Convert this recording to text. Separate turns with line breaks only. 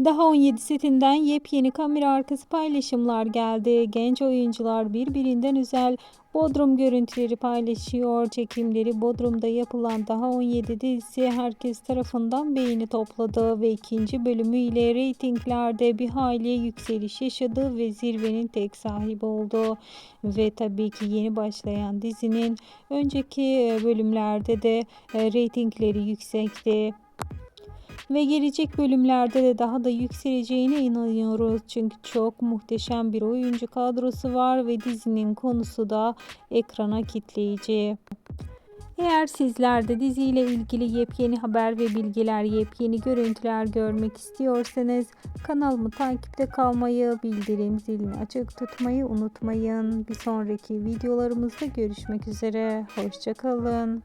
Daha 17 setinden yepyeni kamera arkası paylaşımlar geldi. Genç oyuncular birbirinden özel Bodrum görüntüleri paylaşıyor. Çekimleri Bodrum'da yapılan Daha 17 dizisi herkes tarafından beğeni topladı ve ikinci bölümü ile reytinglerde bir hayli yükseliş yaşadı ve zirvenin tek sahibi oldu. Ve tabii ki yeni başlayan dizinin önceki bölümlerde de reytingleri yüksekti. Ve gelecek bölümlerde de daha da yükseleceğine inanıyoruz. Çünkü çok muhteşem bir oyuncu kadrosu var ve dizinin konusu da ekrana kitleyici. Eğer sizler de diziyle ilgili yepyeni haber ve bilgiler, yepyeni görüntüler görmek istiyorsanız kanalımı takipte kalmayı, bildirim zilini açık tutmayı unutmayın. Bir sonraki videolarımızda görüşmek üzere. Hoşça kalın.